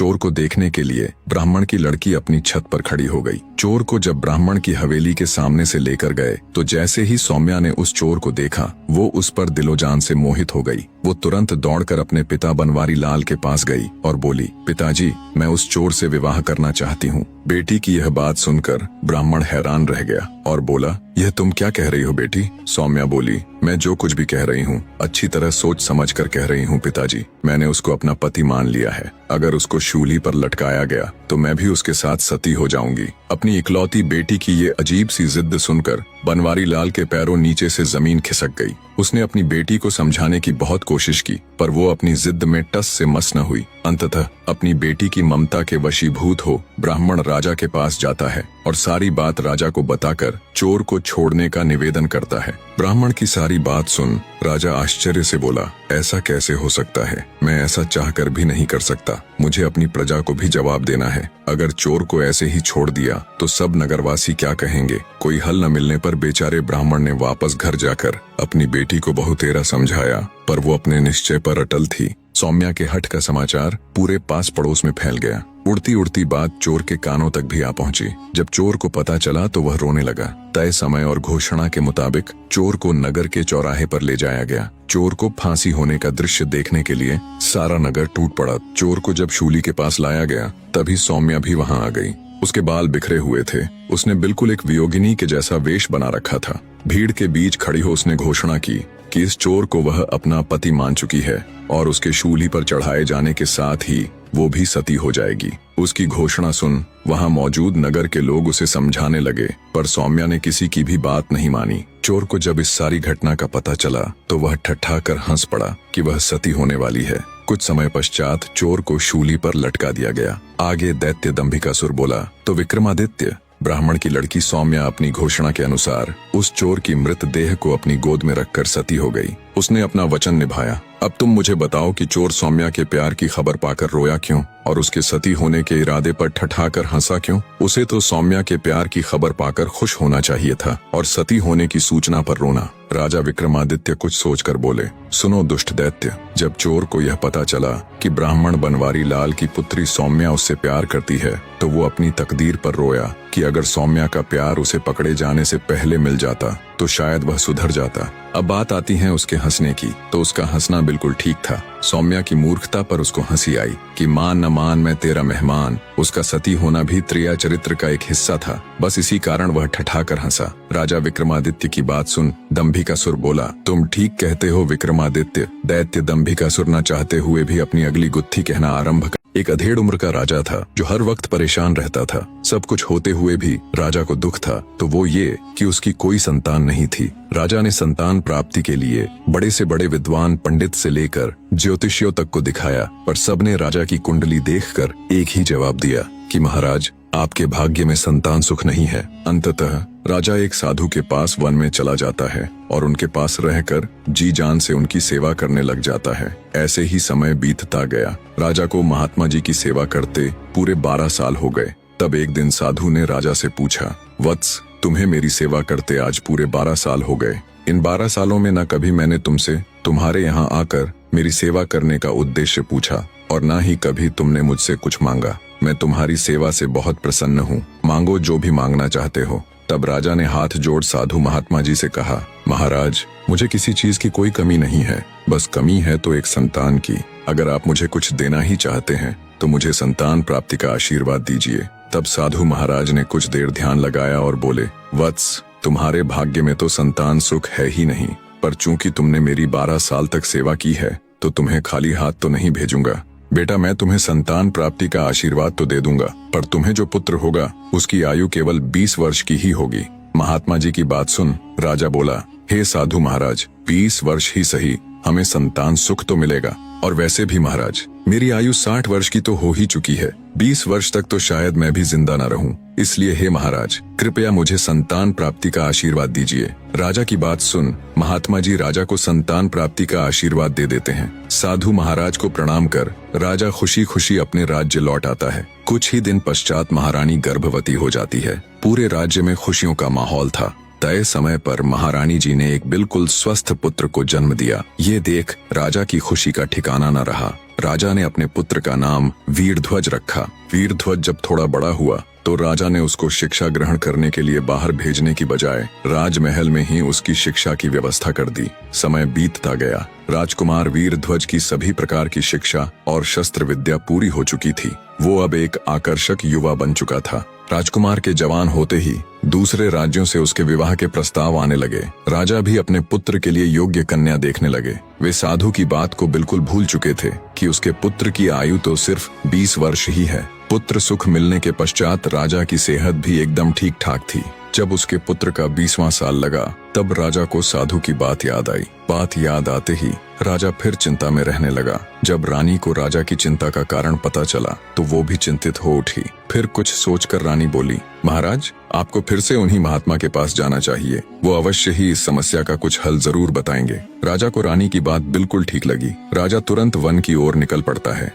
चोर को देखने के लिए ब्राह्मण की लड़की अपनी छत पर खड़ी हो गई। चोर को जब ब्राह्मण की हवेली के सामने से लेकर गए तो जैसे ही सौम्या ने उस चोर को देखा वो उस पर दिलो जान से मोहित हो गई। वो तुरंत दौड़कर अपने पिता बनवारी लाल के पास गई और बोली, पिताजी, मैं उस चोर से विवाह करना चाहती हूँ। बेटी की यह बात सुनकर ब्राह्मण हैरान रह गया और बोला, यह तुम क्या कह रही हो बेटी? सौम्या बोली, मैं जो कुछ भी कह रही हूँ अच्छी तरह सोच समझ कर कह रही हूँ पिताजी। मैंने उसको अपना पति मान लिया है। अगर उसको शूली पर लटकाया गया तो मैं भी उसके साथ सती हो जाऊंगी। अपनी इकलौती बेटी की ये अजीब सी जिद सुनकर बनवारी लाल के पैरों नीचे से जमीन खिसक गई। उसने अपनी बेटी को समझाने की बहुत कोशिश की पर वो अपनी जिद में टस से मस न हुई। अंततः अपनी बेटी की ममता के वशीभूत हो ब्राह्मण राजा के पास जाता है और सारी बात राजा को बताकर चोर को छोड़ने का निवेदन करता है। ब्राह्मण की सारी बात सुन राजा आश्चर्य से बोला, ऐसा कैसे हो सकता है? मैं ऐसा चाहकर भी नहीं कर सकता। मुझे अपनी प्रजा को भी जवाब देना है। अगर चोर को ऐसे ही छोड़ दिया तो सब नगरवासी क्या कहेंगे? कोई हल न मिलने पर बेचारे ब्राह्मण ने वापस घर जाकर अपनी बेटी को बहुतेरा समझाया पर वो अपने निश्चय पर अटल थी। सौम्या के हठ का समाचार पूरे पास पड़ोस में फैल गया। उड़ती उड़ती बात चोर के कानों तक भी आ पहुंची। जब चोर को पता चला तो वह रोने लगा। तय समय और घोषणा के मुताबिक चोर को नगर के चौराहे पर ले जाया गया। चोर को फांसी होने का दृश्य देखने के लिए सारा नगर टूट पड़ा। चोर को जब शूली के पास लाया गया तभी सौम्या भी वहां आ गई। उसके बाल बिखरे हुए थे। उसने बिल्कुल एक वियोगिनी के जैसा वेश बना रखा था। भीड़ के बीच खड़ी हो उसने घोषणा की कि इस चोर को वह अपना पति मान चुकी है और उसके शूली पर चढ़ाए जाने के साथ ही वो भी सती हो जाएगी। उसकी घोषणा सुन वहां मौजूद नगर के लोग उसे समझाने लगे पर सौम्या ने किसी की भी बात नहीं मानी। चोर को जब इस सारी घटना का पता चला तो वह ठट्ठा कर हंस पड़ा कि वह सती होने वाली है। कुछ समय पश्चात चोर को शूली पर लटका दिया गया। आगे दैत्य दंभिकासुर बोला, तो विक्रमादित्य, ब्राह्मण की लड़की सौम्या अपनी घोषणा के अनुसार उस चोर की मृत देह को अपनी गोद में रखकर सती हो गई। उसने अपना वचन निभाया। अब तुम मुझे बताओ कि चोर सौम्या के प्यार की खबर पाकर रोया क्यों और उसके सती होने के इरादे पर ठठाकर हंसा क्यों? उसे तो सौम्या के प्यार की खबर पाकर खुश होना चाहिए था और सती होने की सूचना पर रोना। राजा विक्रमादित्य कुछ सोचकर बोले, सुनो दुष्ट दैत्य, जब चोर को यह पता चला कि ब्राह्मण बनवारी लाल की पुत्री सौम्या उससे प्यार करती है तो वो अपनी तकदीर पर रोया कि अगर सौम्या का प्यार उसे पकड़े जाने से पहले मिल जाता तो शायद वह सुधर जाता। अब बात आती है उसके हंसने की, तो उसका हंसना बिल्कुल ठीक था। सौम्या की मूर्खता पर उसको हंसी आई कि मान न मान मैं तेरा मेहमान। उसका सती होना भी त्रिया चरित्र का एक हिस्सा था। बस इसी कारण वह ठठाकर हंसा। राजा विक्रमादित्य की बात सुन दंभिकासुर बोला, तुम ठीक कहते हो विक्रमादित्य। दैत्य दंभिकासुर न चाहते हुए भी अपनी अगली गुत्थी कहना आरंभ। एक अधेड़ उम्र का राजा था जो हर वक्त परेशान रहता था। सब कुछ होते हुए भी राजा को दुख था तो वो ये कि उसकी कोई संतान नहीं थी। राजा ने संतान प्राप्ति के लिए बड़े से बड़े विद्वान पंडित से लेकर ज्योतिषियों तक को दिखाया पर सबने राजा की कुंडली देखकर एक ही जवाब दिया कि महाराज, आपके भाग्य में संतान सुख नहीं है। अंततः राजा एक साधु के पास वन में चला जाता है और उनके पास रहकर जी जान से उनकी सेवा करने लग जाता है। ऐसे ही समय बीतता गया। राजा को महात्मा जी की सेवा करते पूरे 12 साल हो गए। तब एक दिन साधु ने राजा से पूछा, वत्स, तुम्हें मेरी सेवा करते आज पूरे 12 साल हो गए। इन 12 सालों में न कभी मैंने तुमसे तुम्हारे यहाँ आकर मेरी सेवा करने का उद्देश्य पूछा और न ही कभी तुमने मुझसे कुछ मांगा। मैं तुम्हारी सेवा से बहुत प्रसन्न हूँ। मांगो जो भी मांगना चाहते हो। तब राजा ने हाथ जोड़ साधु महात्मा जी से कहा, महाराज, मुझे किसी चीज की कोई कमी नहीं है, बस कमी है तो एक संतान की। अगर आप मुझे कुछ देना ही चाहते हैं तो मुझे संतान प्राप्ति का आशीर्वाद दीजिए। तब साधु महाराज ने कुछ देर ध्यान लगाया और बोले, वत्स, तुम्हारे भाग्य में तो संतान सुख है ही नहीं, पर चूंकि तुमने मेरी 12 साल तक सेवा की है तो तुम्हें खाली हाथ तो नहीं भेजूंगा। बेटा, मैं तुम्हें संतान प्राप्ति का आशीर्वाद तो दे दूंगा पर तुम्हें जो पुत्र होगा उसकी आयु केवल 20 वर्ष की ही होगी। महात्मा जी की बात सुन राजा बोला, हे साधु महाराज, 20 वर्ष ही सही, हमें संतान सुख तो मिलेगा। और वैसे भी महाराज, मेरी आयु 60 वर्ष की तो हो ही चुकी है। 20 वर्ष तक तो शायद मैं भी जिंदा न रहूं। इसलिए हे महाराज, कृपया मुझे संतान प्राप्ति का आशीर्वाद दीजिए। राजा की बात सुन महात्मा जी राजा को संतान प्राप्ति का आशीर्वाद दे देते हैं। साधु महाराज को प्रणाम कर राजा खुशी खुशी अपने राज्य लौट आता है। कुछ ही दिन पश्चात महारानी गर्भवती हो जाती है। पूरे राज्य में खुशियों का माहौल था। तय समय पर महारानी जी ने एक बिल्कुल स्वस्थ पुत्र को जन्म दिया। ये देख राजा की खुशी का ठिकाना न रहा। राजा ने अपने पुत्र का नाम वीरध्वज रखा। वीरध्वज जब थोड़ा बड़ा हुआ तो राजा ने उसको शिक्षा ग्रहण करने के लिए बाहर भेजने की बजाय राजमहल में ही उसकी शिक्षा की व्यवस्था कर दी। समय बीतता गया। राजकुमार वीरध्वज की सभी प्रकार की शिक्षा और शस्त्र विद्या पूरी हो चुकी थी। वो अब एक आकर्षक युवा बन चुका था। राजकुमार के जवान होते ही दूसरे राज्यों से उसके विवाह के प्रस्ताव आने लगे। राजा भी अपने पुत्र के लिए योग्य कन्या देखने लगे। वे साधु की बात को बिल्कुल भूल चुके थे कि उसके पुत्र की आयु तो सिर्फ 20 वर्ष ही है। पुत्र सुख मिलने के पश्चात राजा की सेहत भी एकदम ठीक ठाक थी। जब उसके पुत्र का 20वां साल लगा तब राजा को साधु की बात याद आई। बात याद आते ही राजा फिर चिंता में रहने लगा। जब रानी को राजा की चिंता का कारण पता चला तो वो भी चिंतित हो उठी। फिर कुछ सोचकर रानी बोली, महाराज, आपको फिर से उन्हीं महात्मा के पास जाना चाहिए। वो अवश्य ही इस समस्या का कुछ हल जरूर बताएंगे। राजा को रानी की बात बिल्कुल ठीक लगी। राजा तुरंत वन की ओर निकल पड़ता है।